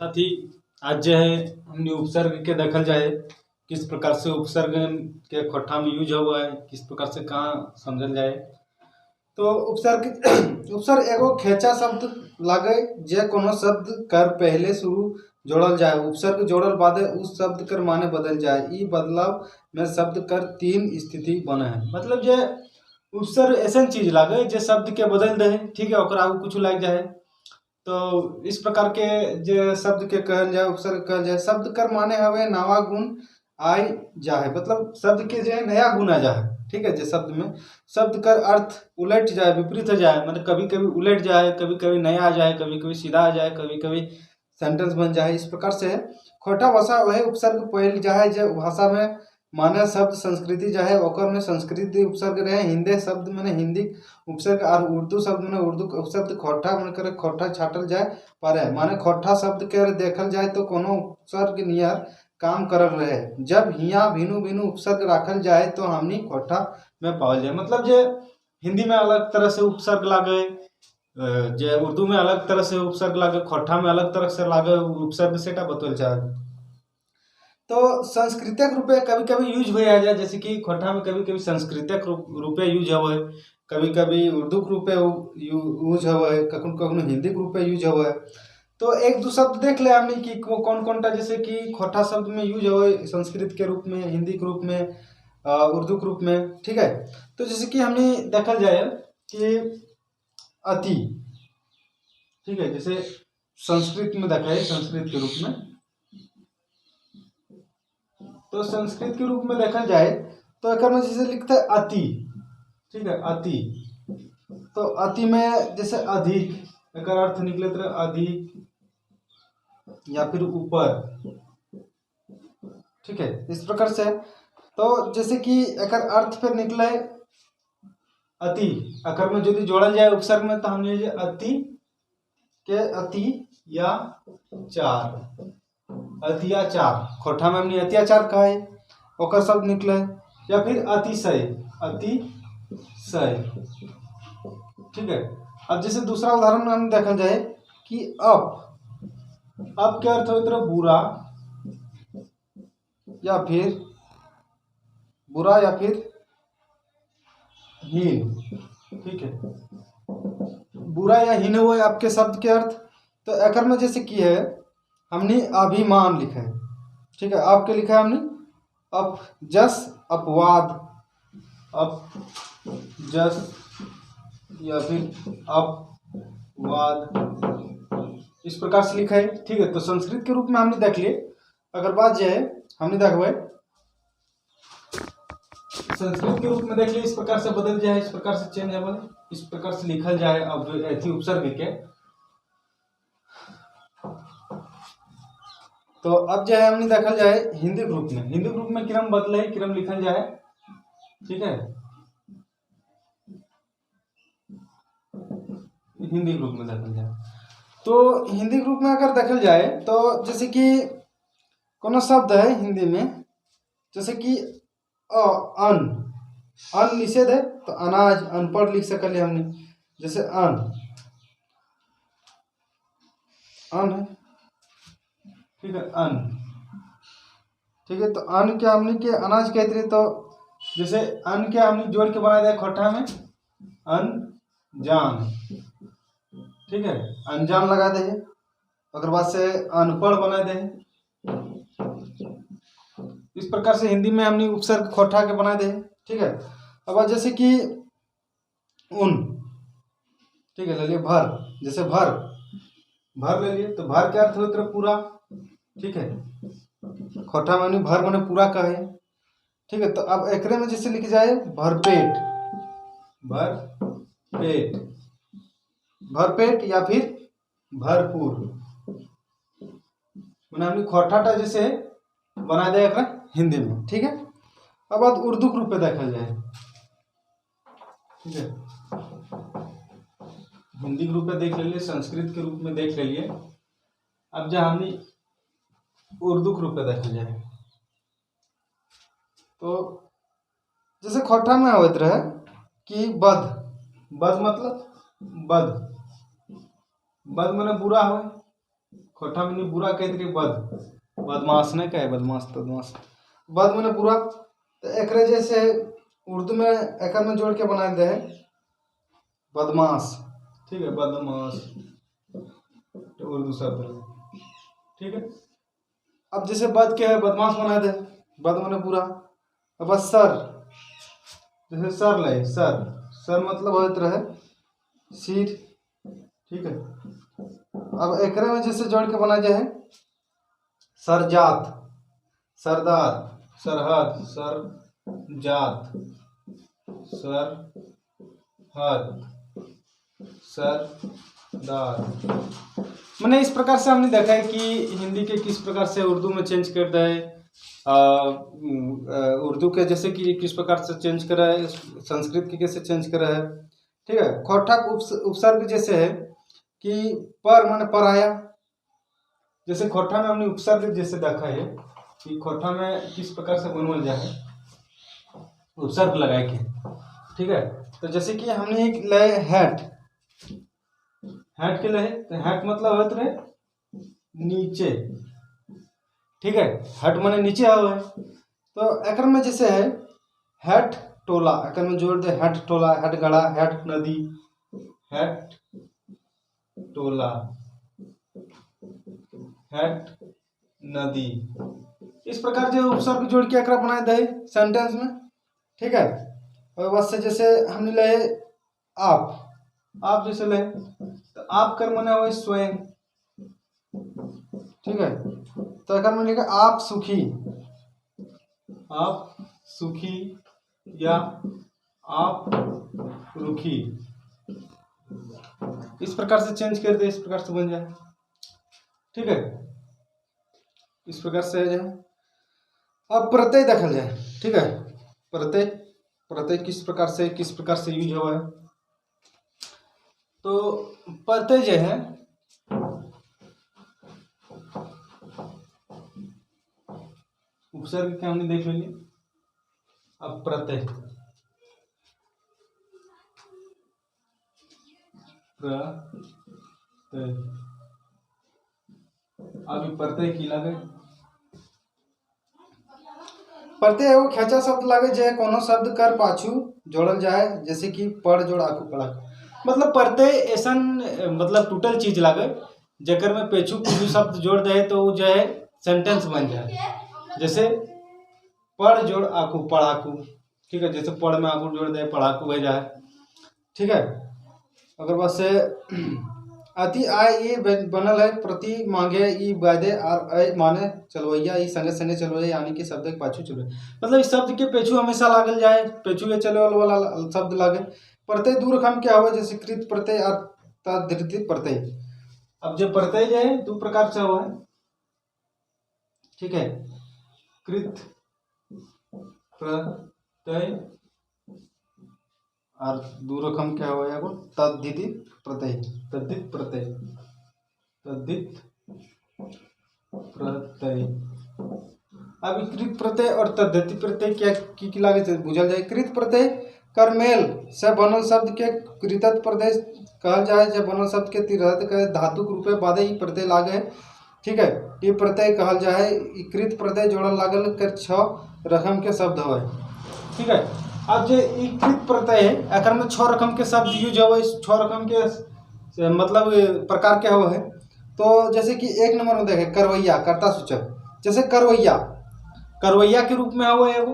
साथ ही आज जो है हमने उपसर्ग के देखल जाए किस प्रकार से उपसर्ग के खोटा में यूज हुआ है, किस प्रकार से कहाँ समझल जाए। तो उपसर्ग उपसर्ग एगो खेचा शब्द लागे जे कोनो शब्द कर पहले शुरू जोड़ल जाए, उपसर्ग जोड़ल बादे उस शब्द कर माने बदल जाए। ई बदलाव में शब्द कर तीन स्थिति बने है। मतलब जे उपसर्ग ऐसा चीज लागे जे शब्द के बदल दे, ठीक है, ओकरा आगू कुछ लग जाए। तो इस प्रकार के जो शब्द के कहल जाए उपसर्ग कहल जाए। शब्द कर माने हवे नवा गुण आई जाए, मतलब शब्द के जो नया गुण आ जाए, ठीक है। जो शब्द में शब्द कर अर्थ उलट जाए, विपरीत हो जाए, मतलब कभी कभी उलट जाए, कभी कभी नया आ जाए, कभी कभी सीधा आ जाए, कभी कभी सेंटेंस बन जाए। इस प्रकार से खोटा भाषा वह उपसर्ग पहल जाए जो भाषा में माने शब्द संस्कृति जाए ओकर में संस्कृति उपसर्ग रहे। हिंदी शब्द में हिंदी उपसर्ग और उर्दू शब्द में उर्दू उपसर्ग खोटा मन करे खोटा छाटल जाए पारे, माने खोटा शब्द के देखल जाए तो कोनो उपसर्ग नियर काम करल रहे। जब हिया भिनु भिनु उपसर्ग राखल जाए तो हमनी खोटा में पावल जाए। मतलब जे हिंदी में अलग तरह से उपसर्ग लागे, जे उर्दू में अलग तरह से उपसर्ग लागे, खोटा में अलग तरह से लागे उपसर्ग सेटा बतल जाए। तो सांस्कृतिक रूपे कभी कभी यूज हो जाए, जैसे कि खोटा में कभी कभी सांस्कृतिक रूपे यूज हुए, कभी कभी उर्दू के रूपे यूज हुए, कखनो कखनो हिंदी के रूपे यूज हुए। तो एक दो शब्द देख ले हमने कि कौन कौन टा, जैसे कि खोटा शब्द में यूज हुए संस्कृत के रूप में, हिंदी के रूप में, उर्दू के रूप में, ठीक है। तो जैसे कि हमने देखल जाए कि अति, ठीक है, जैसे संस्कृत में देखा है संस्कृत के रूप में, तो संस्कृत के रूप में देखा जाए तो एक में जैसे लिखते हैं अति, ठीक है, अति। तो अति में जैसे अधिक, एक अर्थ निकले तो अधिक या फिर ऊपर, ठीक है, इस प्रकार से। तो जैसे कि एक अर्थ फिर निकले अति, अकर में यदि जोड़ल जाए उपसर्ग में तो हमने अति के अति या चार, अत्याचार, खोटा में हमने अत्याचार कहा है, ओकर शब्द निकले। या फिर अतिशय, अतिशय, ठीक है। अब जैसे दूसरा उदाहरण में हम देखा जाए कि अब क्या अर्थ होता है बुरा या फिर हीन, ठीक है, बुरा या हीन हुए आपके शब्द के अर्थ। तो एक में जैसे कि है हमने अभिमान लिखा है, ठीक है, आपके लिखा है हमने अपजस, अपवाद, अपजस या फिर अपवाद, इस प्रकार से लिखा है, ठीक है। तो संस्कृत के रूप में हमने देख लिए। अगर बात जो है हमने देखा संस्कृत के रूप में देख लिए, इस प्रकार से बदल जाए, इस प्रकार से चेंज हो, इस प्रकार से लिखल जाए। अब ऐसी उपसर्ग के तो अब जो है हमने देखल जाए हिंदी ग्रुप में, हिंदी ग्रुप में क्रम बदले, क्रम लिखल जाए, ठीक है, हिंदी ग्रुप में देखल जाए। तो हिंदी ग्रुप में अगर देखल जाए तो जैसे कि कोनो शब्द है हिंदी में, जैसे कि अन निषेध है तो अनाज, अनपढ़ लिख सकल है हमने, जैसे अन है, ठीक है, अन, ठीक है। तो अन क्या हमने के अनाज कहते रहे, तो जैसे अन क्या हमने जोड़ के बना दिया खोटा में अनजान, ठीक है, अनजान लगा दे, अगर बाद से अनपढ़ बना दे। इस प्रकार से हिंदी में हमने उपसर्ग खोटा के बना दे, ठीक है। अब जैसे कि उन, ठीक है, ले लिए भर, जैसे भर ले लिए, तो भर क्या अर्थ होता है पूरा, ठीक है, खोटा मानी भर माने पूरा कहे, ठीक है। तो अब एकरे में जैसे लिख जाए भरपेट, भरपेट या फिर भरपूर, मैंने हमने खोटा जैसे बना दिया एकरा हिंदी में, ठीक है। अब बात उर्दू के रूप में देखा जाए, ठीक है, हिंदी के रूप में देख लिए, संस्कृत के रूप में देख लिए। अब जब हमने उर्दू के रूप में देखा जाए तो जैसे खोटा में होते रहे कि बद मतलब बद माने बुरा हो, खोटा मैंने बुरा कह दी बदमाश ने कहे बदमाश बदमाश बद मैंने बुरा। तो एक जैसे उर्दू में एक में जोड़ के बना दे बदमाश, ठीक है, बदमाश तो उर्दू शब्द, ठीक है। अब जैसे बद के है बदमाश बना दे, बद मैंने बुरा। अब सर, जैसे सर ले सर, सर मतलब होते रहे सिर, ठीक है। अब एक में जैसे जोड़ के बना जाए सरजात, सरदार, सरहद, सरजात, सरहद, सरदार। मैंने इस प्रकार से हमने देखा है कि हिंदी के किस प्रकार से उर्दू में चेंज कर दिया है, उर्दू के जैसे कि किस प्रकार से चेंज करा है, संस्कृत के कैसे चेंज करा है, ठीक है। खोटा उपसर्ग जैसे है कि पर माने पर आया, जैसे खोटा में हमने उपसर्ग जैसे देखा है कि खोटा में किस प्रकार से बनवल जाए उपसर्ग लगाए के, ठीक है। तो जैसे कि हमने एक लय हैट, हैट के लय, तो हैट मतलब होते रहे नीचे, ठीक है, हट माने नीचे आओ है। तो एकर में जैसे है हट टोला, एकर में जोड़ दे हट टोला, हट गड़ा, हट नदी, हट टोला, हट नदी। इस प्रकार जो उपसर्ग जोड़ के एकरा बनाए दे सेंटेंस में, ठीक है। और बस से जैसे हमने ले आप जैसे ले, तो आप कर मना हुआ स्वयं, ठीक है। तो अगर मैं लिखा आप सुखी, आप सुखी या आप रुखी, इस प्रकार से चेंज कर दे, इस प्रकार से बन जाए, ठीक है, इस प्रकार से आ जाए। अब प्रत्यय देखा जाए, ठीक है। प्रत्यय, प्रत्यय किस प्रकार से यूज हुआ है। तो प्रत्यय जो है उपसर्ग के हमने देख लिए। अब प्रत्यय, प्रत्यय, अभी प्रत्यय की लगे, प्रत्यय एगो खेचा शब्द लागे जे कोनो शब्द कर पाछू जोड़ल जाए, जैसे कि पढ़ जोड़ आकू पढ़ा, मतलब प्रत्यय ऐसा मतलब टूटल चीज लागे जेकर में पेछू कुछ शब्द जोड़ दे तो वो जो है सेंटेंस बन जाए, जैसे पढ़ जोड़ आकू पढ़ाकू, ठीक है। जैसे पढ़ में आकू जोड़ दे पढ़ाकू बह जाए, ठीक है। अगर बस अति आय ये बनल है प्रति मांगे ई वादे और माने चलवैया ई संगे संगे चलवैया, यानी कि शब्द के पाछू चलवे, मतलब इस शब्द के पेछू हमेशा लागल जाए, पेछू के चले वाला शब्द लागे। प्रत्यय दू रकम क्या हुआ, जैसे कृत प्रत्यय और तद्धित प्रत्यय। अब जो प्रत्यय जो है दो प्रकार से हुआ है, ठीक है। कृत प्रत्यय और दो रकम क्या हुआ है, तद्धित प्रत्यय, तद्धित प्रत्यय, तद्धित प्रत्यय। अब कृत प्रत्यय और तद्धित प्रत्यय क्या की लागे बुझल जाए। कृत प्रत्यय कर्मेल से बनल शब्द के कृतत प्रत्यय कहल जाए, जब बनल शब्द के तिरहत के धातु के रूप में बादे ई प्रत्यय लागे, ठीक है। ये प्रत्यय कहल जाए। कृत प्रत्यय जोड़ल लागल कर 6 रकम के शब्द हो, ठीक है। अब जो कृत प्रत्यय है एकर में 6 रकम के शब्द यूज हो, 6 रकम के मतलब प्रकार के हो है। तो जैसे कि एक नंबर में देखे करवैया, कर्ता सूचक, जैसे करवैया, करवैया के रूप में हो एगो,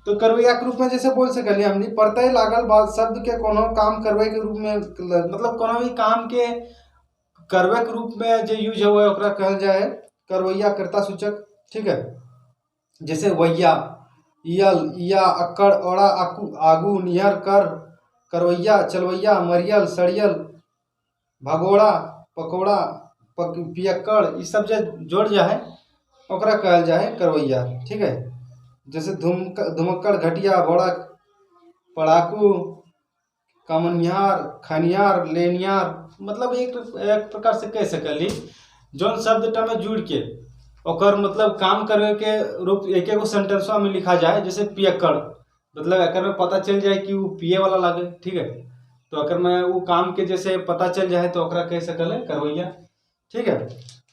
तो करवैया के रूप में जैसे बोल सकली हमने प्रत्यय लागल बाद शब्द के कोनो काम करवे के रूप में, मतलब कोनो भी काम के करवे के रूप में जो यूज हो ओकरा कहल जाए करवैया, कर्ता सूचक, ठीक है। जैसे वैया, यल, या, अक्कड़, ओड़ा, आकू, आगू, नियर, कर, करवैया, चलवैया, मरियल, सड़ियल, भगोड़ा, पकोड़ा, पियक्कड़, ये सब जो जोड़ जाए ओकरा कहल जाए करवैया, ठीक है। जैसे धुमक्कड़, घटिया, घोड़ा, पड़ाकू, कामनिहार, खनियार, लेनियार, मतलब एक प्रकार से कह सकली जौन शब्द में जुड़ के ओकर मतलब काम करे के रूप एक एगो सेंटेंसवा में लिखा जाए। जैसे पियक्कड़, मतलब एकर में पता चल जाए कि वो पिए वाला लागे, ठीक है। तो अगर में वो काम के जैसे पता चल जाए तो ओकरा कह सकल है करवैया, ठीक है।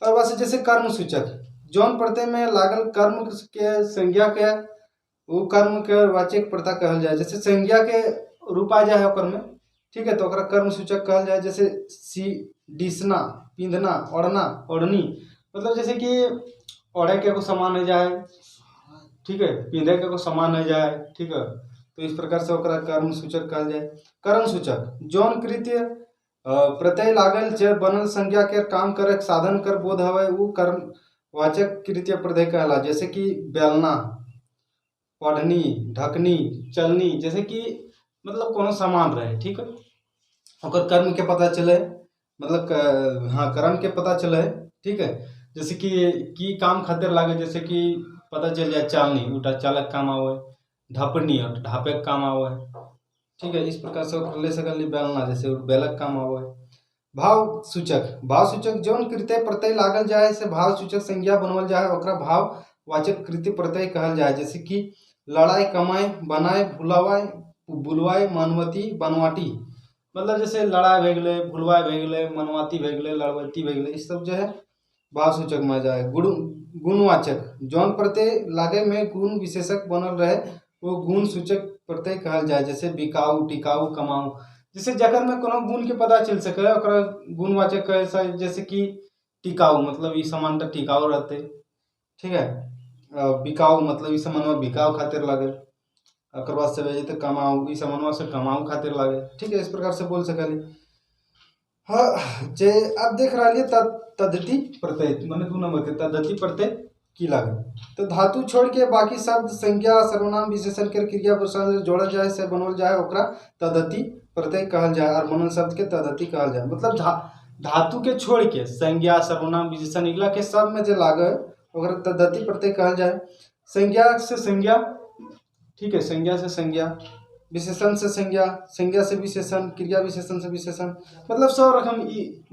और वैसे जैसे कर्म सूचक जौन प्रत्यय में लागल कर्म के संज्ञा के वो कर्म के वाचक प्रत्यय कहल जाए। जैसे संज्ञा के रूप आ जाए ओकर में, ठीक है, तो ओकरा कर्म सूचक कहल जाए। जैसे सी डिसना, पिंधना, ओढ़ना, ओढ़नी, मतलब जैसे कि ओढ़े के को समान हो जाए, ठीक है, पिंधे के को समान हो जाए, ठीक है, तो इस प्रकार से ओकरा कर्म सूचक कहल जाए। कर्म सूचक जौन कृत्य प्रत्यय लागल जे बनल संज्ञा के काम करे साधन कर बोध हवे वो कर्म वाचक कृत्य प्रत्यय कहला। जैसे कि बेलना, पढ़नी, ढकनी, चलनी, जैसे कि मतलब कोनो सामान रहे, ठीक है, ओकर कर्म के पता चले, मतलब हाँ कर्म के पता चले, ठीक है। जैसे कि काम खातिर लागे, जैसे कि पता चल जाए चालनी उटा चालक काम आवे, ढपनी ढापे के काम आवे, ठीक है, इस प्रकार से ओकर ले सकल बेलना जैसे बेलक काम आवे। भाव सूचक जौन कृत्य प्रत्यय लागल जाए से भाव सूचक संज्ञा बनवल जाए ओकरा भाव वाचक कृत्य प्रत्यय कहल जाए। जैसे कि लड़ाई, कमाए, बनाए, भुलावाए, बुलवाए, मनवती, बनवाटी, मतलब जैसे लड़ाई भे गेलै, भुलवाई भे गेलै, मनवाती भे गेलै, लड़वती भे गेलै, ई सब जो है भाव सूचक में जाए। गुणवाचक जौन प्रत्यय लागे में गुण विशेषक बनल रहे वो गुण सूचक प्रत्यय कहल जाए। जैसे बिकाऊ, टिकाऊ, कमाऊ, जैसे जकर में कोनो गुण के पता चल सके ओकरा गुणवाचक कहे। जैसे कि टिकाऊ मतलब ई सामान टिकाऊ रहते, ठीक है, बिकाऊ मतलब ई सामान बिकाऊ खातिर लागे, ओकर बाद से भेजे तो कमाऊ, ई सामान से कमाऊ खातिर लागे, ठीक है, इस प्रकार से बोल सकली। हाँ जे अब देख रहा है तद्धति प्रत्यय माने 2 नंबर के तद्धति प्रत्यय की लागे। तो धातु छोड़ के बाकी शब्द, संज्ञा, सर्वनाम, विशेषण के क्रिया विशेषण जोड़ा जाए से बनवल जाए ओकरा तद्धति प्रत्यय कहल जाए और मनन शब्द के तद्धति कहल जाए। मतलब धातु के छोड़ के संज्ञा, सर्वनाम, विशेषण इगला के सब में जो लागे ओकरा तद्धति प्रत्यय कहल जाए। संज्ञा से संज्ञा, ठीक है, संज्ञा से संज्ञा, विशेषण से संज्ञा, संज्ञा से विशेषण, क्रिया विशेषण से विशेषण, मतलब सब रकम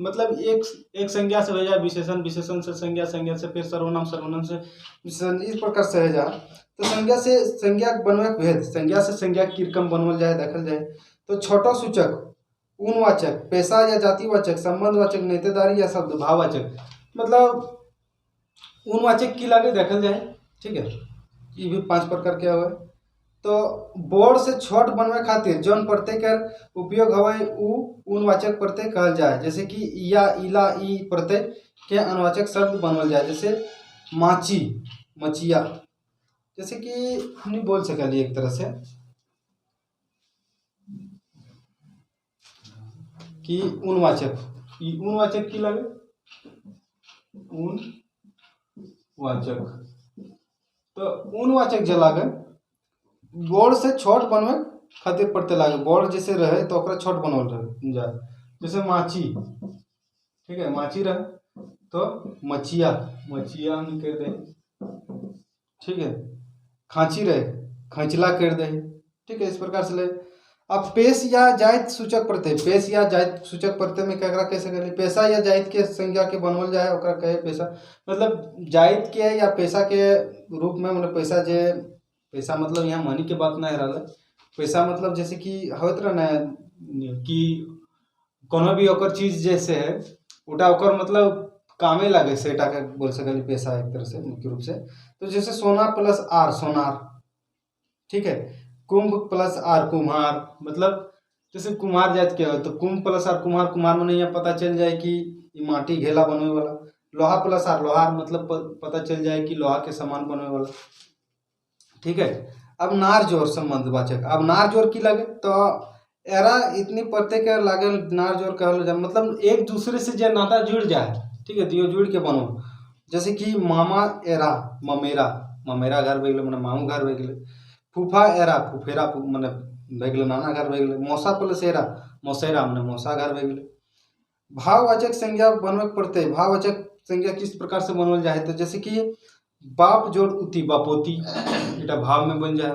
मतलब एक संज्ञा से हो जाए विशेषण, विशेषण से संज्ञा, संज्ञा से फिर सर्वनाम, सर्वनाम से विशेषण, इस प्रकार से हो जाए। तो संज्ञा से संज्ञा बनवे भेद, संज्ञा से संज्ञा किरकम बनवल जाए देखल जाए। तो छोटा सूचक, उनवाचक, पेशा या जातिवाचक, संबंधवाचक, नेतेदारी या शब्द भाववाचक, मतलब उनवाचक की लागे देखल जाए, ठीक है, ये भी 5 प्रकार के हुए। तो बोर्ड से छोट बनवे खातिर जौन प्रत्यय कर उपयोग हवे उ उनवाचक प्रत्यय कहल जाए। जैसे कि या, इला, ई प्रत्यय के अनवाचक शब्द बनवल जाए। जैसे माची, मचिया, जैसे कि हमने बोल सकली एक तरह से कि उनवाचक, उनवाचक की लगे उनवाचक, तो उनवाचक जो लागे बोर्ड से छोट बनवे खातिर प्रत्यय लागे, बोर्ड जैसे रहे तो ओकरा छोट बनवल रहे जाए। जैसे माची, ठीक है, माची रहे तो मचिया, मचिया हम कर दे, ठीक है, खांची रहे खंचला कर दे, ठीक है, इस प्रकार से ले। अब पेश या जायत सूचक प्रत्यय, पेश या जायत सूचक प्रत्यय में क्या कैसे करें, पेशा या जायत के संज्ञा के बनवल जाए ओकरा कहे पेशा, मतलब जायत के या पेशा के रूप में, मतलब पैसा जे पैसा मतलब यहाँ मनी के बात नहीं रहा, पैसा मतलब जैसे कि होत रहा ना कि कोनो भी ओकर चीज जैसे है उटा ओकर मतलब कामे लगे से के बोल सकली पैसा एक तरह से मुख्य रूप से। तो जैसे सोना प्लस आर सोनार, ठीक है, कुंभ प्लस आर कुम्हार, मतलब जैसे कुम्हार जात के हो तो कुंभ प्लस आर कुम्हार, कुम्हार में यहाँ पता चल जाए कि माटी घेला बनवे वाला। लोहा प्लस आर लोहार, मतलब पता चल जाए कि लोहा के सामान बनवे वाला, ठीक है। अब नार जोर संबंधवाचक, अब नार जोर की लगे तो एरा इतनी प्रत्यय के लागे नार जोर कहल जाए, मतलब एक दूसरे से जो नाता जुड़ जाए, ठीक है, तो जुड़ के बनो। जैसे कि मामा एरा ममेरा, ममेरा घर भे गए, मामू घर भे गए। फूफा एरा फुफेरा, मैंने भे गए नाना घर भे गए। मौसा प्लस एरा मौसेरा, मैंने मौसा घर भे गए। भाववाचक संज्ञा बनवे पड़ते, भाववाचक संज्ञा किस प्रकार से बनवल जाए, तो जैसे कि बाप जोड़ उती बापोती, इटा भाव में बन जाए।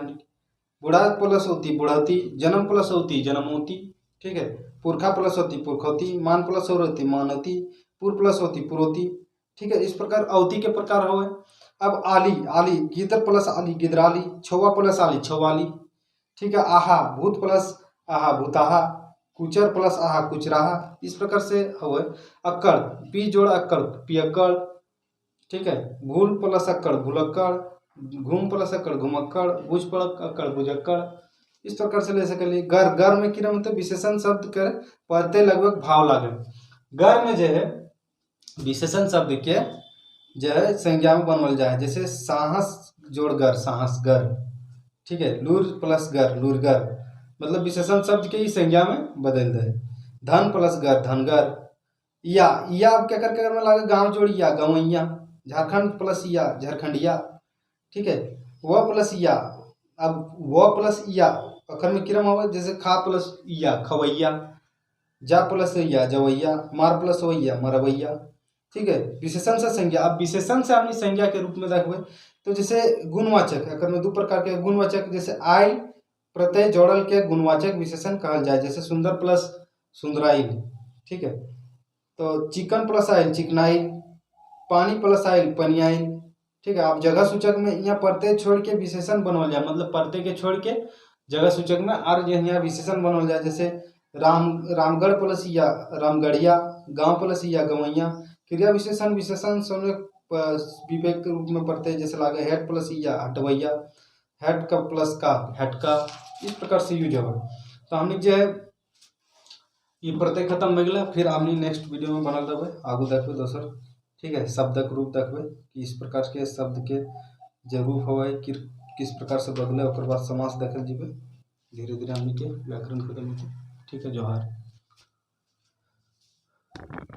बुढ़ा प्लस होती बुढ़ौती, जन्म प्लस होती जन्मोती, ठीक है, पुरखा प्लस होती पुरखौती, मान प्लस होती मानवती, पुर प्लस होती पुरोती, ठीक है, इस प्रकार अवती के प्रकार हो। अब आली, आली गिदर प्लस आली गिदराली, छौवा प्लस आली छौवाली, ठीक है। आहा भूत प्लस आहा भूताहा, कुचर प्लस आहा कुचराहा, इस प्रकार से हुए। अक्कड़, पी जोड़ अक्कड़ पियक्कड़, ठीक है। भूल प्लस अक्कड़ भूलक्कड़, घूम प्लस अक्कड़ घुमक्कड़, बुझ प्लस अक्कड़ बुझक्कड़, इस प्रकार से ले सकली। गर, गर में किरा मतलब विशेषण शब्द कर पढ़ते लगभग भाव लागे। गर में जो है विशेषण शब्द के जो है संज्ञा में बनवल जाए, जैसे साहस जोड़ गर साहस गर, ठीक है। लूर प्लस गर लूरगर, मतलब विशेषण शब्द के ही संज्ञा में बदल दे। धन प्लस गर धनगर। या अब क्या कर में लागे गांव जोड़ या गवैया। झारखंड प्लस या झरखंडिया, ठीक है। व प्लस या, अब व प्लस या अखर में किरम हुआ, जैसे खा प्लस या खवैया, जा प्लस या जवैया, मार प्लस वैया मरवैया, ठीक है। विशेषण से संज्ञा, अब विशेषण से अपनी संज्ञा के रूप में देखो तो जैसे गुणवाचक, अगर में दो प्रकार के गुणवाचक, जैसे आयल प्रत्यय जोड़ल के गुणवाचक विशेषण कहल जाए, जैसे सुंदर प्लस सुंदराइल, ठीक है। तो चिकन प्लस आयल चिकनाइल, पानी प्लस आयल पनियाइल, ठीक है। आप जगह सूचक में यहाँ प्रत्यय छोड़ के विशेषण बनवल जाए, मतलब प्रत्यय के छोड़ के जगह सूचक में और यहाँ विशेषण बनवल जाए, जैसे रामगढ़ प्लस या रामगढ़िया, गांव प्लस या गवैया। क्रिया विशेषण विशेषण समय विवेक के रूप में पढ़ते हैं, जैसे लागे हेड प्लस या हटवैया, हेड का प्लस का हेटका, इस प्रकार से यूज होगा। तो हमने जो है ये प्रत्यय खत्म हो गया, फिर हमने नेक्स्ट वीडियो में बनल देवे, आगू देखबे दोसर, ठीक है। शब्दक रूप देखबे कि इस प्रकार के शब्द के जो रूप हो किस प्रकार से बदले, और बाद समास देखल जीवे। धीरे धीरे हमने के व्याकरण खत्म होते, ठीक है। जोहार।